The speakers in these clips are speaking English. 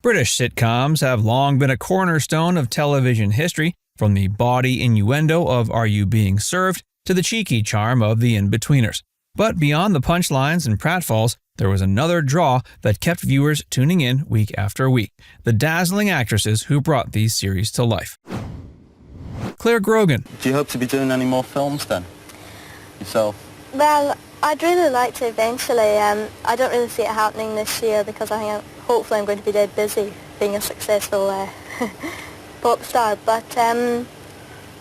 British sitcoms have long been a cornerstone of television history, from the bawdy innuendo of Are You Being Served to the cheeky charm of The In-Betweeners. But beyond the punchlines and pratfalls, there was another draw that kept viewers tuning in week after week: the dazzling actresses who brought these series to life. Clare Grogan. Do you hope to be doing any more films then, yourself? Well, I'd really like to eventually. I don't really see it happening this year because I think hopefully I'm going to be dead busy being a successful pop star. But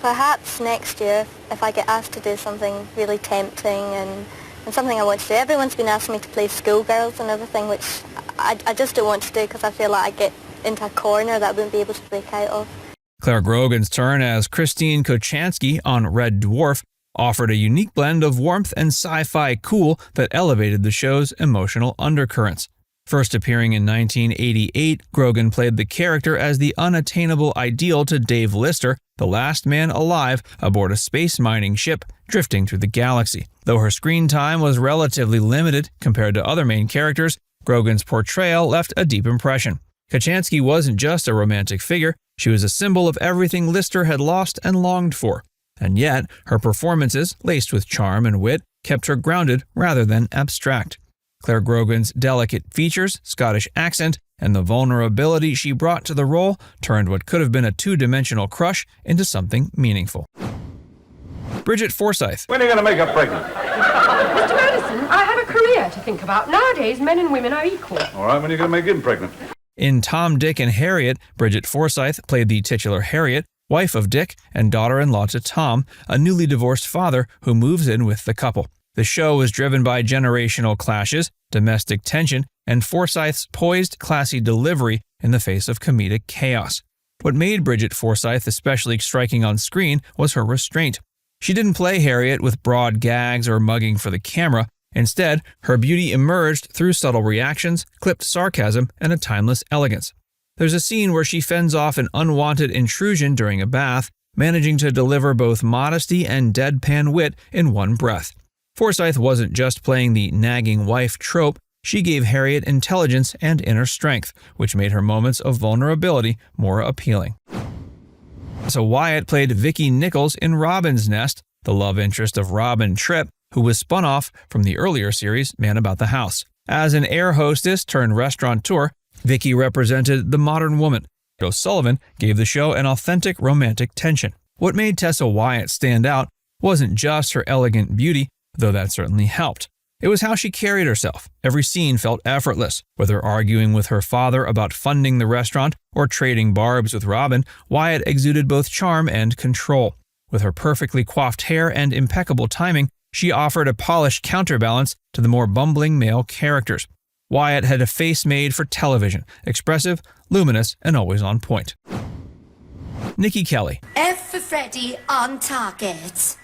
perhaps next year, if I get asked to do something really tempting and something I want to do. Everyone's been asking me to play schoolgirls and everything, which I just don't want to do because I feel like I get into a corner that I wouldn't be able to break out of. Clare Grogan's turn as Christine Kochanski on Red Dwarf offered a unique blend of warmth and sci-fi cool that elevated the show's emotional undercurrents. First appearing in 1988, Grogan played the character as the unattainable ideal to Dave Lister, the last man alive aboard a space mining ship drifting through the galaxy. Though her screen time was relatively limited compared to other main characters, Grogan's portrayal left a deep impression. Kochanski wasn't just a romantic figure, she was a symbol of everything Lister had lost and longed for. And yet, her performances, laced with charm and wit, kept her grounded rather than abstract. Clare Grogan's delicate features, Scottish accent, and the vulnerability she brought to the role turned what could have been a two-dimensional crush into something meaningful. Bridget Foresight. When are you going to make her pregnant? Mr. Madison, I have a career to think about. Nowadays, men and women are equal. All right, when are you going to make him pregnant? In Tom, Dick, and Harriet, Bridget Forsyth played the titular Harriet, wife of Dick and daughter-in-law to Tom, a newly divorced father who moves in with the couple. The show was driven by generational clashes, domestic tension, and Forsyth's poised, classy delivery in the face of comedic chaos. What made Bridget Forsyth especially striking on screen was her restraint. She didn't play Harriet with broad gags or mugging for the camera. Instead, her beauty emerged through subtle reactions, clipped sarcasm, and a timeless elegance. There's a scene where she fends off an unwanted intrusion during a bath, managing to deliver both modesty and deadpan wit in one breath. Forsyth wasn't just playing the nagging wife trope, she gave Harriet intelligence and inner strength, which made her moments of vulnerability more appealing. Tessa Wyatt played Vicki Nichols in Robin's Nest, the love interest of Robin Tripp, who was spun off from the earlier series Man About the House. As an air hostess turned restaurateur, Vicki represented the modern woman. O'Sullivan gave the show an authentic romantic tension. What made Tessa Wyatt stand out wasn't just her elegant beauty, though that certainly helped. It was how she carried herself. Every scene felt effortless. Whether arguing with her father about funding the restaurant or trading barbs with Robin, Wyatt exuded both charm and control. With her perfectly coiffed hair and impeccable timing, she offered a polished counterbalance to the more bumbling male characters. Wyatt had a face made for television, expressive, luminous, and always on point. Nikki Kelly. F for Freddy, on target.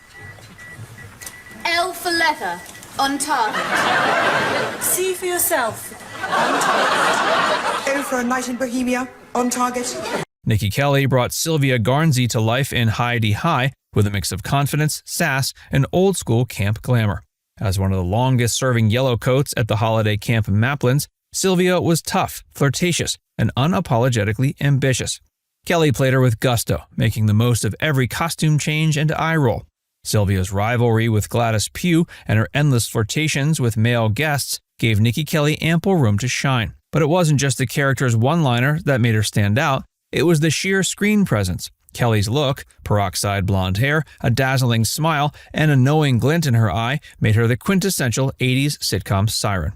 L for leather, on target. C for yourself, on target. O for a night in Bohemia, on target. Nikki Kelly brought Sylvia Garnsey to life in Heidi High with a mix of confidence, sass, and old-school camp glamour. As one of the longest-serving yellowcoats at the holiday camp Maplins, Sylvia was tough, flirtatious, and unapologetically ambitious. Kelly played her with gusto, making the most of every costume change and eye roll. Sylvia's rivalry with Gladys Pugh and her endless flirtations with male guests gave Nikki Kelly ample room to shine. But it wasn't just the character's one-liner that made her stand out, it was the sheer screen presence. Kelly's look, peroxide blonde hair, a dazzling smile, and a knowing glint in her eye made her the quintessential 80s sitcom siren.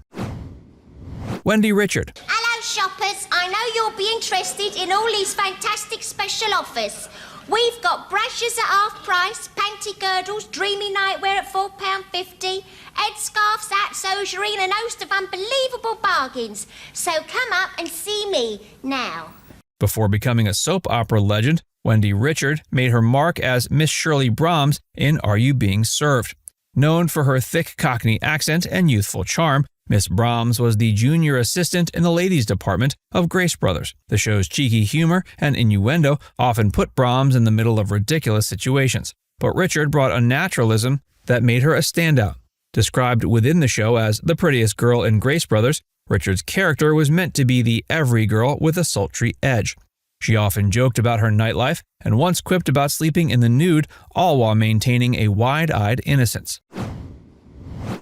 Wendy Richard. Hello shoppers, I know you'll be interested in all these fantastic special offers. We've got brushes at half price, panty girdles, dreamy nightwear at £4.50, headscarves, hats, hosiery, and a host of unbelievable bargains. So come up and see me now. Before becoming a soap opera legend, Wendy Richard made her mark as Miss Shirley Brahms in Are You Being Served? Known for her thick Cockney accent and youthful charm, Miss Brahms was the junior assistant in the ladies' department of Grace Brothers. The show's cheeky humor and innuendo often put Brahms in the middle of ridiculous situations, but Richard brought a naturalism that made her a standout. Described within the show as the prettiest girl in Grace Brothers, Richard's character was meant to be the every girl with a sultry edge. She often joked about her nightlife and once quipped about sleeping in the nude, all while maintaining a wide-eyed innocence.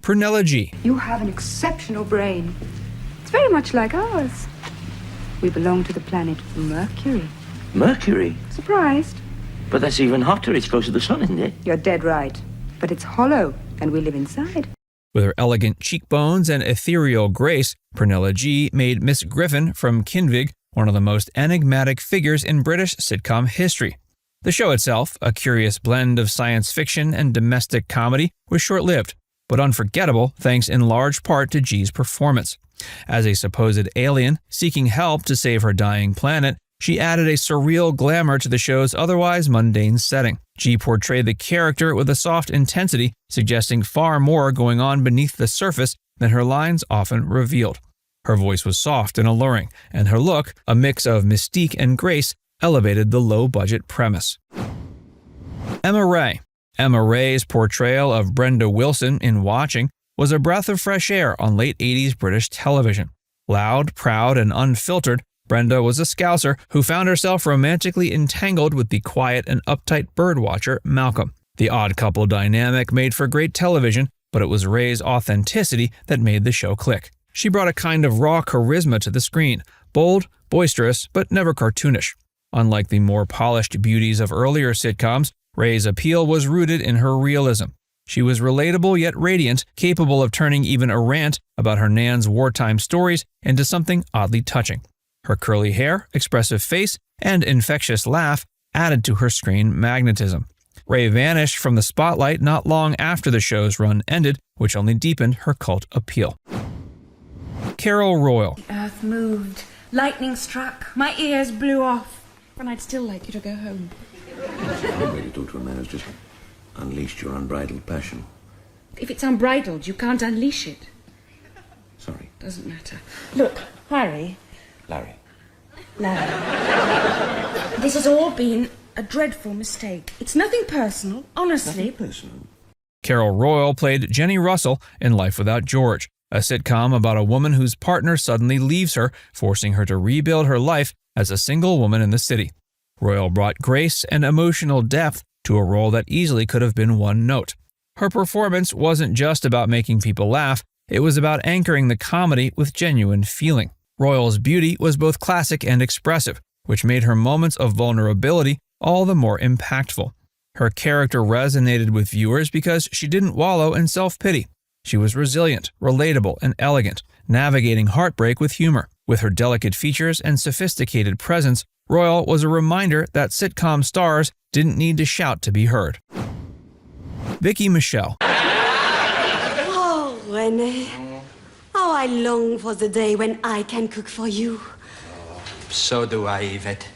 Panella G. You have an exceptional brain. It's very much like ours. We belong to the planet Mercury. Mercury? Surprised? But that's even hotter. It's close to the sun, isn't it? You're dead right. But it's hollow, and we live inside. With her elegant cheekbones and ethereal grace, Panella G made Miss Griffin from Kinvig one of the most enigmatic figures in British sitcom history. The show itself, a curious blend of science fiction and domestic comedy, was short-lived, but unforgettable thanks in large part to G's performance. As a supposed alien seeking help to save her dying planet, she added a surreal glamour to the show's otherwise mundane setting. G portrayed the character with a soft intensity, suggesting far more going on beneath the surface than her lines often revealed. Her voice was soft and alluring, and her look, a mix of mystique and grace, elevated the low-budget premise. Emma Ray. Emma Ray's portrayal of Brenda Wilson in Watching was a breath of fresh air on late 80s British television. Loud, proud, and unfiltered, Brenda was a Scouser who found herself romantically entangled with the quiet and uptight birdwatcher Malcolm. The odd couple dynamic made for great television, but it was Ray's authenticity that made the show click. She brought a kind of raw charisma to the screen, bold, boisterous, but never cartoonish. Unlike the more polished beauties of earlier sitcoms, Ray's appeal was rooted in her realism. She was relatable yet radiant, capable of turning even a rant about her Nan's wartime stories into something oddly touching. Her curly hair, expressive face, and infectious laugh added to her screen magnetism. Ray vanished from the spotlight not long after the show's run ended, which only deepened her cult appeal. Carol Royal. The earth moved, lightning struck, my ears blew off, and I'd still like you to go home. One way to talk to a man who's just unleashed your unbridled passion. If it's unbridled, you can't unleash it. Sorry. Doesn't matter. Look, Larry. Larry. This has all been a dreadful mistake. It's nothing personal, honestly. Nothing personal. Carol Royal played Jenny Russell in Life Without George, a sitcom about a woman whose partner suddenly leaves her, forcing her to rebuild her life as a single woman in the city. Royal brought grace and emotional depth to a role that easily could have been one note. Her performance wasn't just about making people laugh, it was about anchoring the comedy with genuine feeling. Royal's beauty was both classic and expressive, which made her moments of vulnerability all the more impactful. Her character resonated with viewers because she didn't wallow in self-pity. She was resilient, relatable, and elegant, navigating heartbreak with humor. With her delicate features and sophisticated presence, Royal was a reminder that sitcom stars didn't need to shout to be heard. Vicky Michelle. Oh, René. Oh, I long for the day when I can cook for you. So do I, Yvette.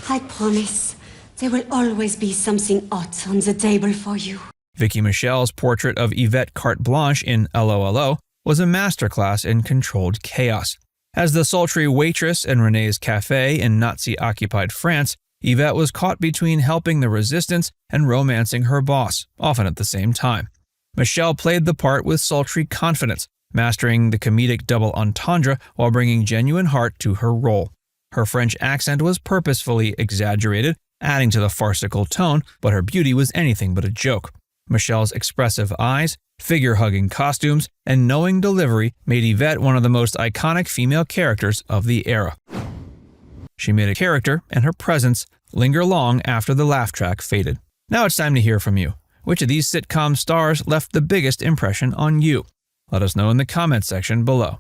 I promise there will always be something hot on the table for you. Vicki Michelle's portrait of Yvette Carte Blanche in Allo Allo was a masterclass in controlled chaos. As the sultry waitress in René's cafe in Nazi-occupied France, Yvette was caught between helping the resistance and romancing her boss, often at the same time. Michelle played the part with sultry confidence, mastering the comedic double entendre while bringing genuine heart to her role. Her French accent was purposefully exaggerated, adding to the farcical tone, but her beauty was anything but a joke. Michelle's expressive eyes, figure-hugging costumes, and knowing delivery made Yvette one of the most iconic female characters of the era. She made a character and her presence linger long after the laugh track faded. Now it's time to hear from you. Which of these sitcom stars left the biggest impression on you? Let us know in the comments section below.